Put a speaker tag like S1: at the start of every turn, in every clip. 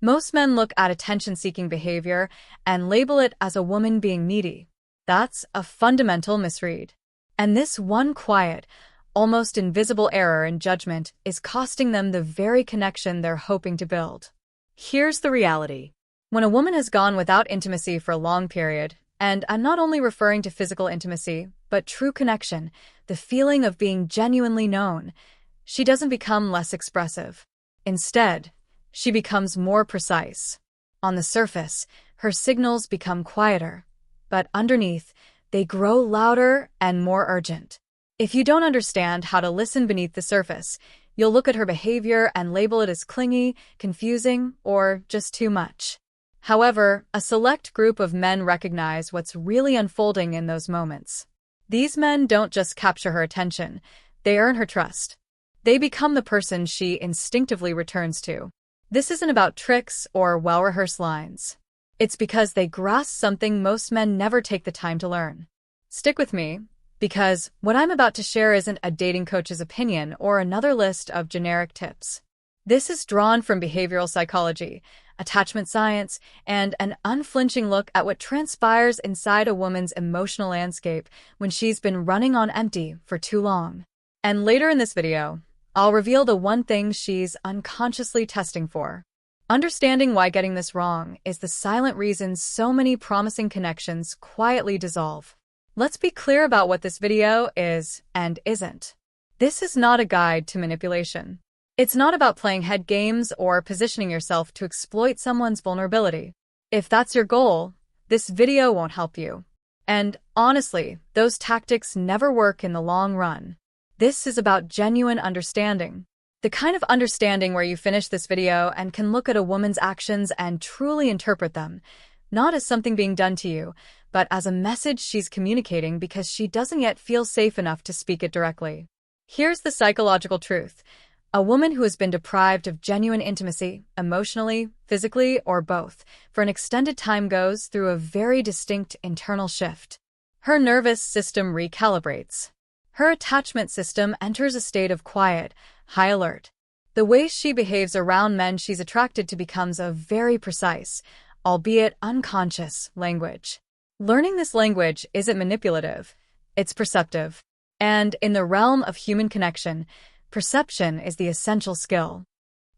S1: Most men look at attention-seeking behavior and label it as a woman being needy. That's a fundamental misread. And this one quiet, almost invisible error in judgment is costing them the very connection they're hoping to build. Here's the reality. When a woman has gone without intimacy for a long period, and I'm not only referring to physical intimacy, but true connection, the feeling of being genuinely known, she doesn't become less expressive. Instead, she becomes more precise. On the surface, her signals become quieter, but underneath, they grow louder and more urgent. If you don't understand how to listen beneath the surface, you'll look at her behavior and label it as clingy, confusing, or just too much. However, a select group of men recognize what's really unfolding in those moments. These men don't just capture her attention, they earn her trust. They become the person she instinctively returns to. This isn't about tricks or well-rehearsed lines. It's because they grasp something most men never take the time to learn. Stick with me, because what I'm about to share isn't a dating coach's opinion or another list of generic tips. This is drawn from behavioral psychology, attachment science, and an unflinching look at what transpires inside a woman's emotional landscape when she's been running on empty for too long. And later in this video, I'll reveal the one thing she's unconsciously testing for. Understanding why getting this wrong is the silent reason so many promising connections quietly dissolve. Let's be clear about what this video is and isn't. This is not a guide to manipulation. It's not about playing head games or positioning yourself to exploit someone's vulnerability. If that's your goal, this video won't help you. And honestly, those tactics never work in the long run. This is about genuine understanding. The kind of understanding where you finish this video and can look at a woman's actions and truly interpret them, not as something being done to you, but as a message she's communicating because she doesn't yet feel safe enough to speak it directly. Here's the psychological truth. A woman who has been deprived of genuine intimacy, emotionally, physically, or both, for an extended time goes through a very distinct internal shift. Her nervous system recalibrates. Her attachment system enters a state of quiet, high alert. The way she behaves around men she's attracted to becomes a very precise, albeit unconscious, language. Learning this language isn't manipulative, it's perceptive. And in the realm of human connection, perception is the essential skill.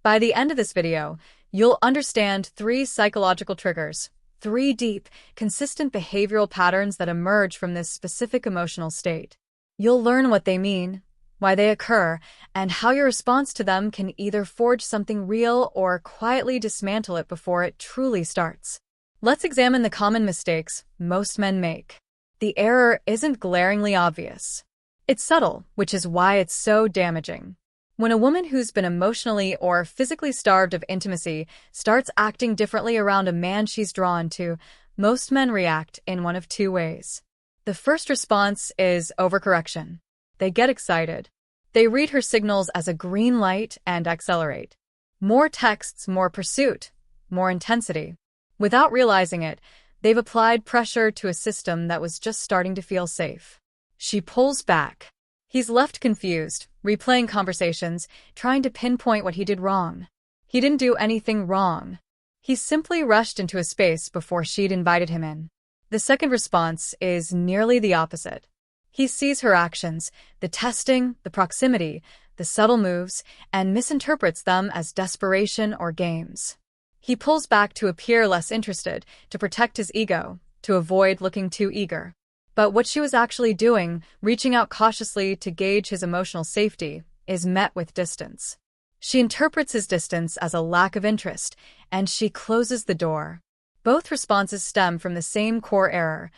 S1: By the end of this video, you'll understand 3 psychological triggers, 3 deep, consistent behavioral patterns that emerge from this specific emotional state. You'll learn what they mean, why they occur, and how your response to them can either forge something real or quietly dismantle it before it truly starts. Let's examine the common mistakes most men make. The error isn't glaringly obvious. It's subtle, which is why it's so damaging. When a woman who's been emotionally or physically starved of intimacy starts acting differently around a man she's drawn to, most men react in one of 2 ways. The first response is overcorrection. They get excited. They read her signals as a green light and accelerate. More texts, more pursuit, more intensity. Without realizing it, they've applied pressure to a system that was just starting to feel safe. She pulls back. He's left confused, replaying conversations, trying to pinpoint what he did wrong. He didn't do anything wrong. He simply rushed into a space before she'd invited him in. The second response is nearly the opposite. He sees her actions, the testing, the proximity, the subtle moves, and misinterprets them as desperation or games. He pulls back to appear less interested, to protect his ego, to avoid looking too eager. But what she was actually doing, reaching out cautiously to gauge his emotional safety, is met with distance. She interprets his distance as a lack of interest, and she closes the door. Both responses stem from the same core error,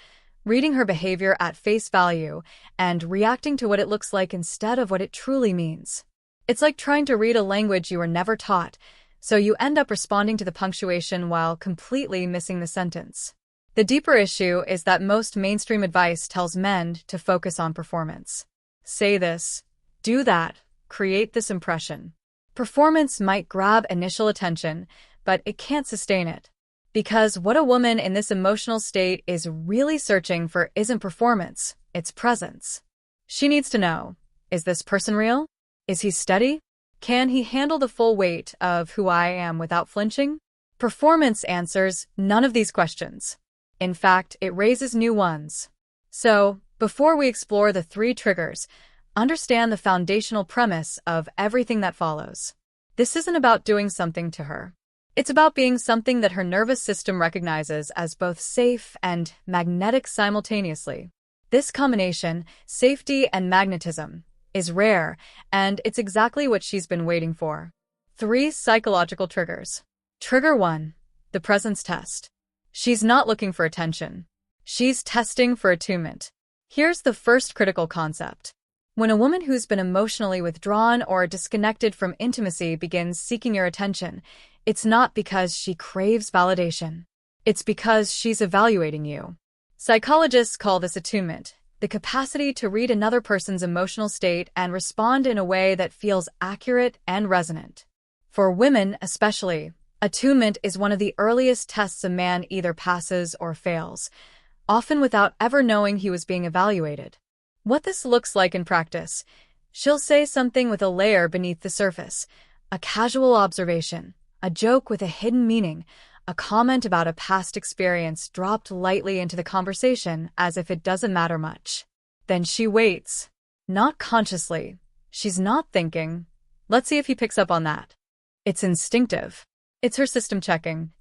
S1: reading her behavior at face value and reacting to what it looks like instead of what it truly means. It's like trying to read a language you were never taught, so you end up responding to the punctuation while completely missing the sentence. The deeper issue is that most mainstream advice tells men to focus on performance. Say this, do that, create this impression. Performance might grab initial attention, but it can't sustain it. Because what a woman in this emotional state is really searching for isn't performance, it's presence. She needs to know, is this person real? Is he steady? Can he handle the full weight of who I am without flinching? Performance answers none of these questions. In fact, it raises new ones. So, before we explore the 3 triggers, understand the foundational premise of everything that follows. This isn't about doing something to her. It's about being something that her nervous system recognizes as both safe and magnetic simultaneously. This combination, safety and magnetism, is rare, and it's exactly what she's been waiting for. 3 psychological triggers. Trigger 1. The presence test. She's not looking for attention. She's testing for attunement. Here's the first critical concept. When a woman who's been emotionally withdrawn or disconnected from intimacy begins seeking your attention, it's not because she craves validation. It's because she's evaluating you. Psychologists call this attunement, the capacity to read another person's emotional state and respond in a way that feels accurate and resonant. For women especially, attunement is one of the earliest tests a man either passes or fails, often without ever knowing he was being evaluated. What this looks like in practice: she'll say something with a layer beneath the surface, a casual observation, a joke with a hidden meaning, a comment about a past experience dropped lightly into the conversation as if it doesn't matter much. Then she waits. Not consciously. She's not thinking, "Let's see if he picks up on that." It's instinctive. It's her system checking.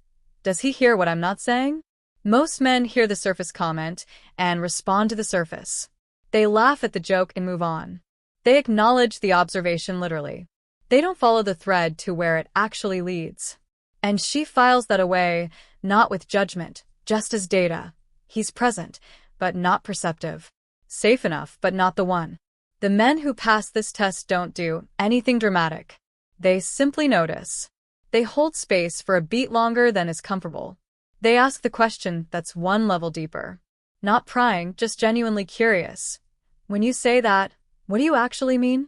S1: Does he hear what I'm not saying? Most men hear the surface comment and respond to the surface. They laugh at the joke and move on. They acknowledge the observation literally. They don't follow the thread to where it actually leads. And she files that away, not with judgment, just as data. He's present, but not perceptive. Safe enough, but not the one. The men who pass this test don't do anything dramatic. They simply notice. They hold space for a beat longer than is comfortable. They ask the question that's one level deeper. Not prying, just genuinely curious. When you say that, what do you actually mean?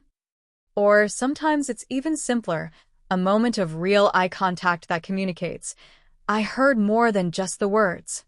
S1: Or sometimes it's even simpler, a moment of real eye contact that communicates, "I heard more than just the words."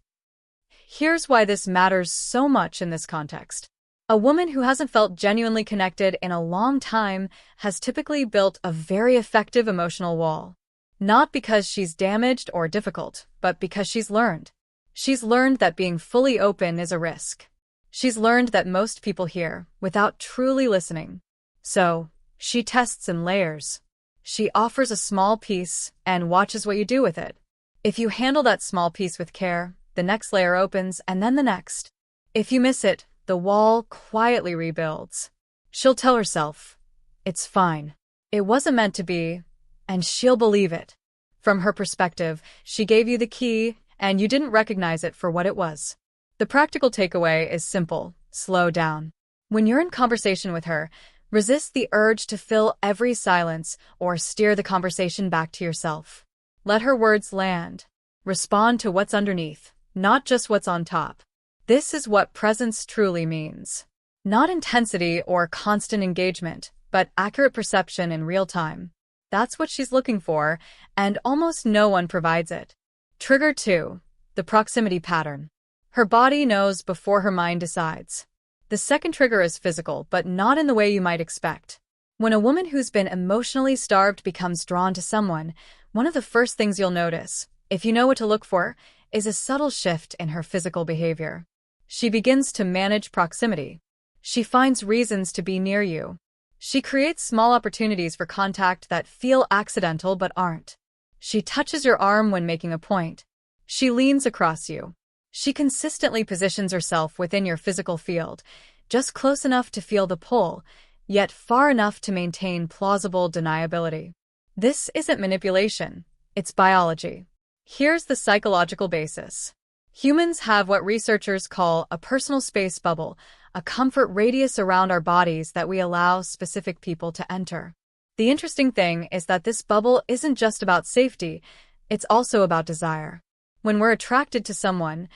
S1: Here's why this matters so much in this context. A woman who hasn't felt genuinely connected in a long time has typically built a very effective emotional wall. Not because she's damaged or difficult, but because she's learned. She's learned that being fully open is a risk. She's learned that most people hear without truly listening. So, she tests in layers. She offers a small piece and watches what you do with it. If you handle that small piece with care, the next layer opens and then the next. If you miss it, the wall quietly rebuilds. She'll tell herself, "It's fine. It wasn't meant to be," and she'll believe it. From her perspective, she gave you the key, and you didn't recognize it for what it was. The practical takeaway is simple: slow down. When you're in conversation with her, resist the urge to fill every silence or steer the conversation back to yourself. Let her words land. Respond to what's underneath, not just what's on top. This is what presence truly means. Not intensity or constant engagement, but accurate perception in real time. That's what she's looking for, and almost no one provides it. Trigger 2. The proximity pattern. Her body knows before her mind decides. The second trigger is physical, but not in the way you might expect. When a woman who's been emotionally starved becomes drawn to someone, one of the first things you'll notice, if you know what to look for, is a subtle shift in her physical behavior. She begins to manage proximity. She finds reasons to be near you. She creates small opportunities for contact that feel accidental but aren't. She touches your arm when making a point. She leans across you. She consistently positions herself within your physical field, just close enough to feel the pull, yet far enough to maintain plausible deniability. This isn't manipulation, it's biology. Here's the psychological basis. Humans have what researchers call a personal space bubble, a comfort radius around our bodies that we allow specific people to enter. The interesting thing is that this bubble isn't just about safety, it's also about desire. When we're attracted to someone,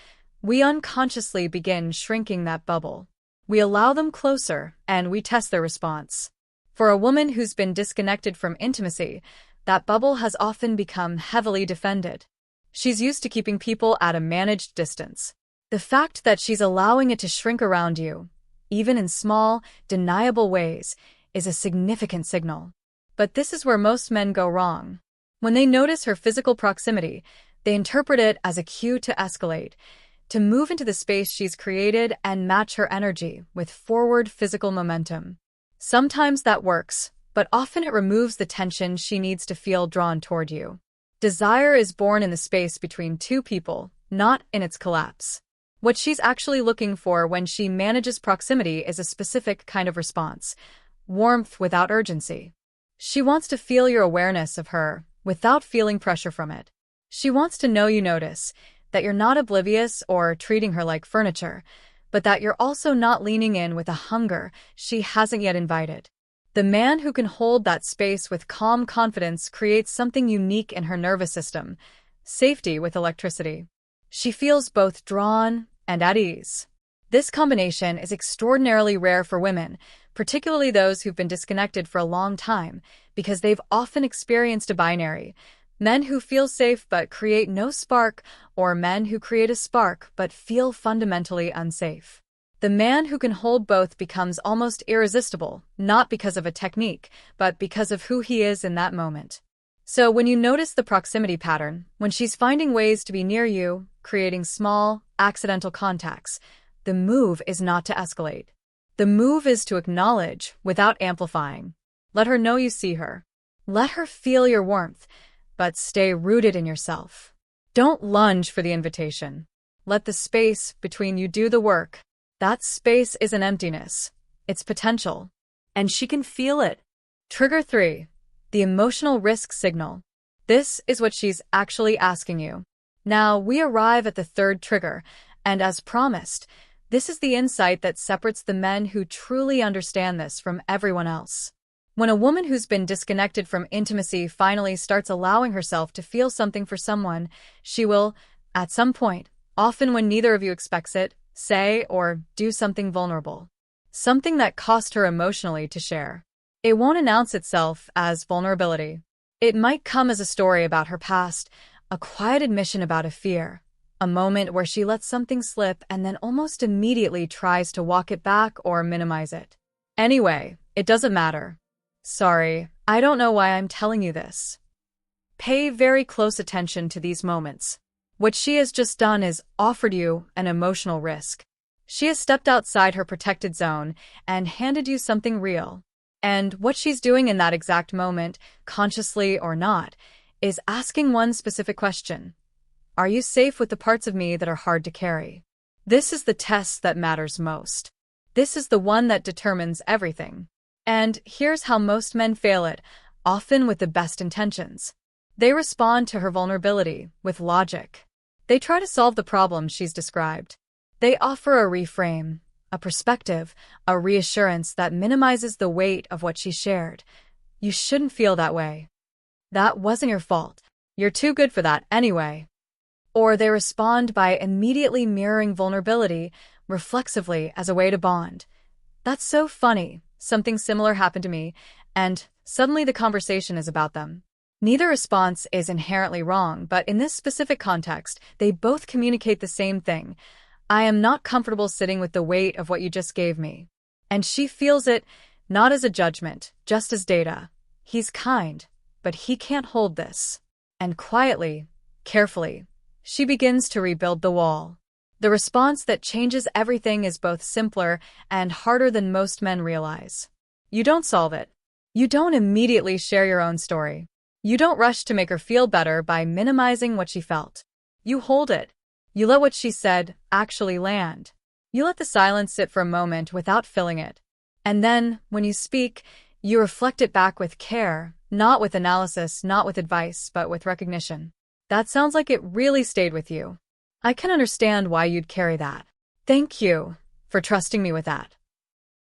S1: we unconsciously begin shrinking that bubble. We allow them closer, and we test their response. For a woman who's been disconnected from intimacy, that bubble has often become heavily defended. She's used to keeping people at a managed distance. The fact that she's allowing it to shrink around you, even in small, deniable ways, is a significant signal. But this is where most men go wrong. When they notice her physical proximity, they interpret it as a cue to escalate, to move into the space she's created and match her energy with forward physical momentum. Sometimes that works, but often it removes the tension she needs to feel drawn toward you. Desire is born in the space between two people, not in its collapse. What she's actually looking for when she manages proximity is a specific kind of response, warmth without urgency. She wants to feel your awareness of her, without feeling pressure from it. She wants to know you notice, that you're not oblivious or treating her like furniture, but that you're also not leaning in with a hunger she hasn't yet invited. The man who can hold that space with calm confidence creates something unique in her nervous system, safety with electricity. She feels both drawn and at ease. This combination is extraordinarily rare for women, particularly those who've been disconnected for a long time, because they've often experienced a binary: men who feel safe but create no spark, or men who create a spark but feel fundamentally unsafe. The man who can hold both becomes almost irresistible, not because of a technique, but because of who he is in that moment. So when you notice the proximity pattern, when she's finding ways to be near you, creating small, accidental contacts, the move is not to escalate. The move is to acknowledge without amplifying. Let her know you see her. Let her feel your warmth, but stay rooted in yourself. Don't lunge for the invitation. Let the space between you do the work. That space isn't emptiness. It's potential. And she can feel it. Trigger 3. The emotional risk signal. This is what she's actually asking you. Now, we arrive at the third trigger, and as promised, this is the insight that separates the men who truly understand this from everyone else. When a woman who's been disconnected from intimacy finally starts allowing herself to feel something for someone, she will, at some point, often when neither of you expects it, say or do something vulnerable. Something that cost her emotionally to share. It won't announce itself as vulnerability. It might come as a story about her past, a quiet admission about a fear, a moment where she lets something slip and then almost immediately tries to walk it back or minimize it. Anyway, it doesn't matter. Sorry, I don't know why I'm telling you this. Pay very close attention to these moments. What she has just done is offered you an emotional risk. She has stepped outside her protected zone and handed you something real. And what she's doing in that exact moment, consciously or not, is asking one specific question. Are you safe with the parts of me that are hard to carry? This is the test that matters most. This is the one that determines everything. And here's how most men fail it, often with the best intentions. They respond to her vulnerability with logic. They try to solve the problem she's described. They offer a reframe, a perspective, a reassurance that minimizes the weight of what she shared. You shouldn't feel that way. That wasn't your fault. You're too good for that anyway. Or they respond by immediately mirroring vulnerability reflexively as a way to bond. That's so funny. Something similar happened to me, and suddenly the conversation is about them. Neither response is inherently wrong, but in this specific context, they both communicate the same thing. I am not comfortable sitting with the weight of what you just gave me. And she feels it, not as a judgment, just as data. He's kind, but he can't hold this. And quietly, carefully, she begins to rebuild the wall. The response that changes everything is both simpler and harder than most men realize. You don't solve it. You don't immediately share your own story. You don't rush to make her feel better by minimizing what she felt. You hold it. You let what she said actually land. You let the silence sit for a moment without filling it. And then, when you speak, you reflect it back with care, not with analysis, not with advice, but with recognition. That sounds like it really stayed with you. I can understand why you'd carry that. Thank you for trusting me with that.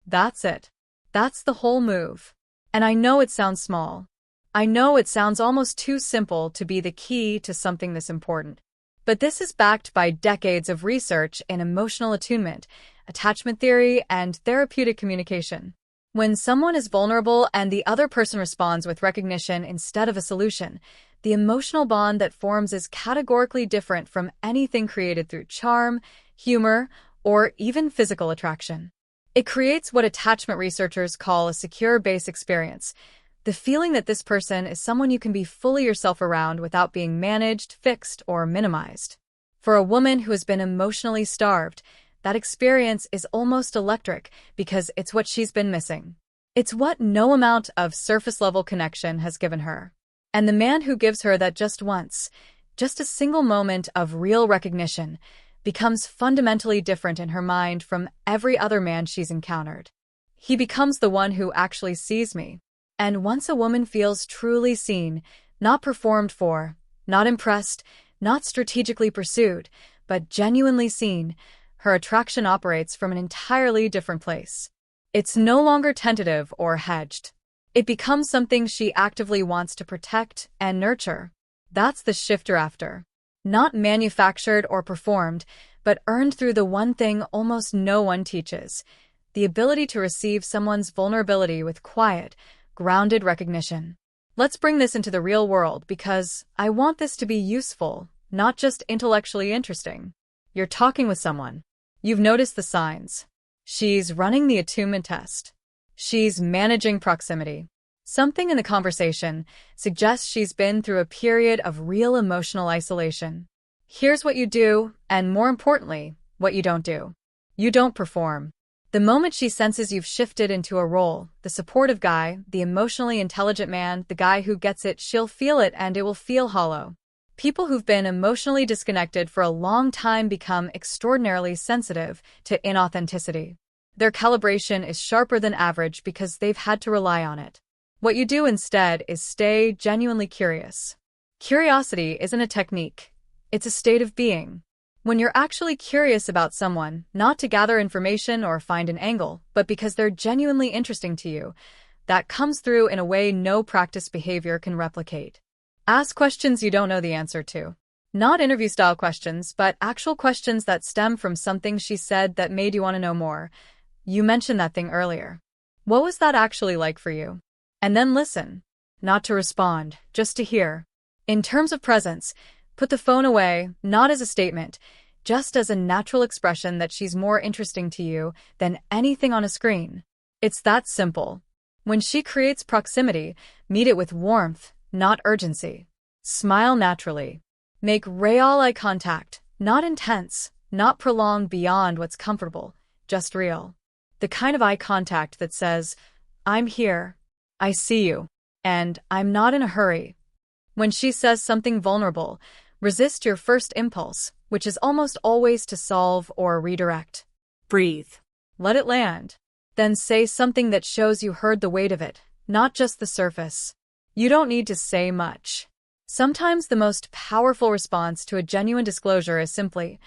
S1: That's it. That's the whole move. And I know it sounds small. I know it sounds almost too simple to be the key to something this important. But this is backed by decades of research in emotional attunement, attachment theory, and therapeutic communication. When someone is vulnerable and the other person responds with recognition instead of a solution, the emotional bond that forms is categorically different from anything created through charm, humor, or even physical attraction. It creates what attachment researchers call a secure base experience, The feeling that this person is someone you can be fully yourself around without being managed, fixed, or minimized. For a woman who has been emotionally starved, that experience is almost electric because it's what she's been missing. It's what no amount of surface-level connection has given her. And the man who gives her that just once, just a single moment of real recognition, becomes fundamentally different in her mind from every other man she's encountered. He becomes the one who actually sees me. And once a woman feels truly seen, not performed for, not impressed, not strategically pursued, but genuinely seen, her attraction operates from an entirely different place. It's no longer tentative or hedged. It becomes something she actively wants to protect and nurture. That's the shift you're after. Not manufactured or performed, but earned through the one thing almost no one teaches: the ability to receive someone's vulnerability with quiet, grounded recognition. Let's bring this into the real world because I want this to be useful, not just intellectually interesting. You're talking with someone. You've noticed the signs. She's running the attunement test. She's managing proximity. Something in the conversation suggests she's been through a period of real emotional isolation. Here's what you do, and more importantly, what you don't do. You don't perform. The moment she senses you've shifted into a role, the supportive guy, the emotionally intelligent man, the guy who gets it, she'll feel it and it will feel hollow. People who've been emotionally disconnected for a long time become extraordinarily sensitive to inauthenticity. Their calibration is sharper than average because they've had to rely on it. What you do instead is stay genuinely curious. Curiosity isn't a technique. It's a state of being. When you're actually curious about someone, not to gather information or find an angle, but because they're genuinely interesting to you, that comes through in a way no practice behavior can replicate. Ask questions you don't know the answer to. Not interview-style questions, but actual questions that stem from something she said that made you want to know more. You mentioned that thing earlier. What was that actually like for you? And then listen. Not to respond, just to hear. In terms of presence, put the phone away, not as a statement, just as a natural expression that she's more interesting to you than anything on a screen. It's that simple. When she creates proximity, meet it with warmth, not urgency. Smile naturally. Make real eye contact, not intense, not prolonged beyond what's comfortable, just real. The kind of eye contact that says, I'm here, I see you, and I'm not in a hurry. When she says something vulnerable, resist your first impulse, which is almost always to solve or redirect. Breathe. Let it land. Then say something that shows you heard the weight of it, not just the surface. You don't need to say much. Sometimes the most powerful response to a genuine disclosure is simply,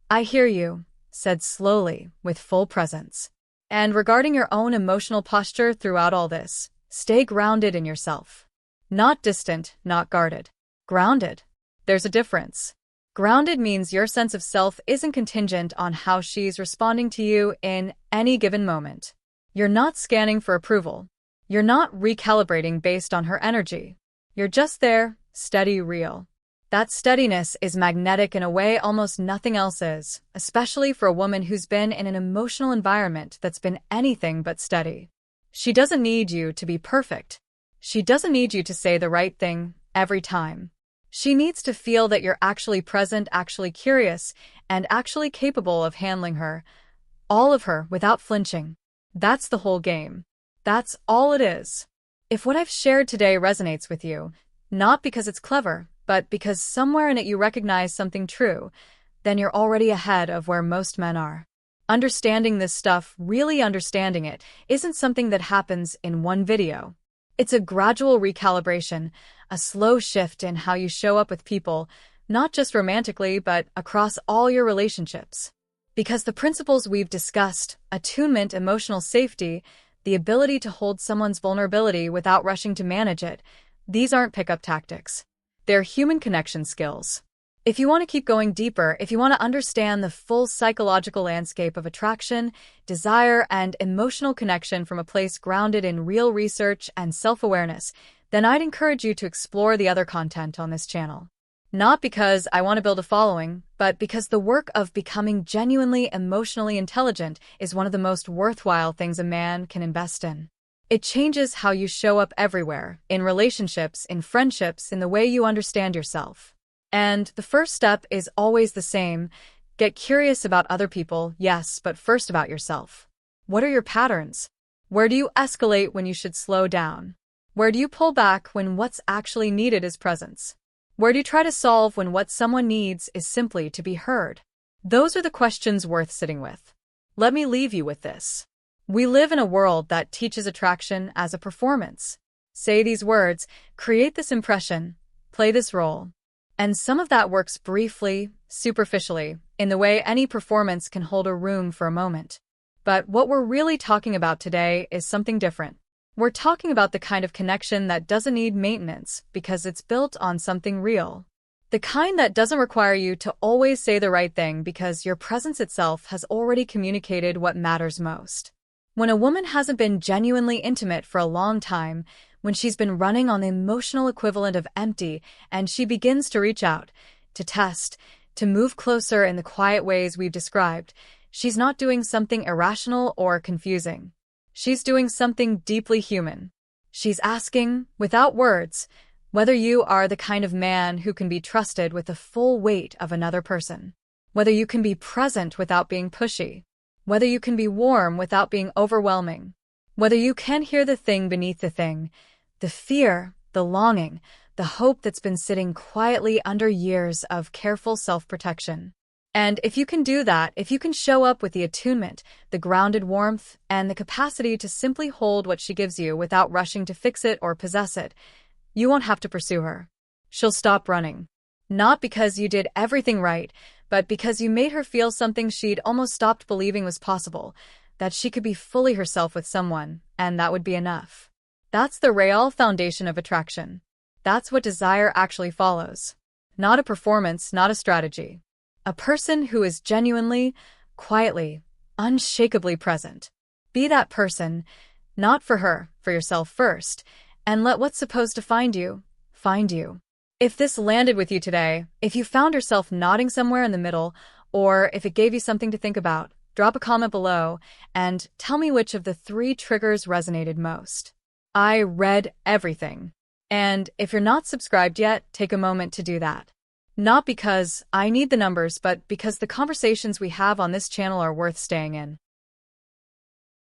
S1: I hear you, said slowly, with full presence. And regarding your own emotional posture throughout all this, stay grounded in yourself. Not distant, not guarded. Grounded. There's a difference. Grounded means your sense of self isn't contingent on how she's responding to you in any given moment. You're not scanning for approval. You're not recalibrating based on her energy. You're just there, steady, real. That steadiness is magnetic in a way almost nothing else is, especially for a woman who's been in an emotional environment that's been anything but steady. She doesn't need you to be perfect. She doesn't need you to say the right thing every time. She needs to feel that you're actually present, actually curious, and actually capable of handling her, all of her, without flinching. That's the whole game. That's all it is. If what I've shared today resonates with you, not because it's clever, but because somewhere in it you recognize something true, then you're already ahead of where most men are. Understanding this stuff, really understanding it, isn't something that happens in one video. It's a gradual recalibration, a slow shift in how you show up with people, not just romantically, but across all your relationships. Because the principles we've discussed, attunement, emotional safety, the ability to hold someone's vulnerability without rushing to manage it, these aren't pickup tactics. They're human connection skills. If you want to keep going deeper, if you want to understand the full psychological landscape of attraction, desire, and emotional connection from a place grounded in real research and self-awareness, then I'd encourage you to explore the other content on this channel. Not because I want to build a following, but because the work of becoming genuinely emotionally intelligent is one of the most worthwhile things a man can invest in. It changes how you show up everywhere, in relationships, in friendships, in the way you understand yourself. And the first step is always the same. Get curious about other people, yes, but first about yourself. What are your patterns? Where do you escalate when you should slow down? Where do you pull back when what's actually needed is presence? Where do you try to solve when what someone needs is simply to be heard? Those are the questions worth sitting with. Let me leave you with this. We live in a world that teaches attraction as a performance. Say these words, create this impression, play this role. And some of that works briefly, superficially, in the way any performance can hold a room for a moment. But what we're really talking about today is something different. We're talking about the kind of connection that doesn't need maintenance because it's built on something real. The kind that doesn't require you to always say the right thing because your presence itself has already communicated what matters most. When a woman hasn't been genuinely intimate for a long time, when she's been running on the emotional equivalent of empty, and she begins to reach out, to test, to move closer in the quiet ways we've described, she's not doing something irrational or confusing. She's doing something deeply human. She's asking, without words, whether you are the kind of man who can be trusted with the full weight of another person. Whether you can be present without being pushy. Whether you can be warm without being overwhelming. Whether you can hear the thing beneath the thing, the fear, the longing, the hope that's been sitting quietly under years of careful self-protection. And if you can do that, if you can show up with the attunement, the grounded warmth, and the capacity to simply hold what she gives you without rushing to fix it or possess it, you won't have to pursue her. She'll stop running. Not because you did everything right, but because you made her feel something she'd almost stopped believing was possible, that she could be fully herself with someone, and that would be enough. That's the real foundation of attraction. That's what desire actually follows. Not a performance, not a strategy. A person who is genuinely, quietly, unshakably present. Be that person, not for her, for yourself first, and let what's supposed to find you. If this landed with you today, if you found yourself nodding somewhere in the middle, or if it gave you something to think about, drop a comment below and tell me which of the 3 triggers resonated most. I read everything. And if you're not subscribed yet, take a moment to do that. Not because I need the numbers, but because the conversations we have on this channel are worth staying in.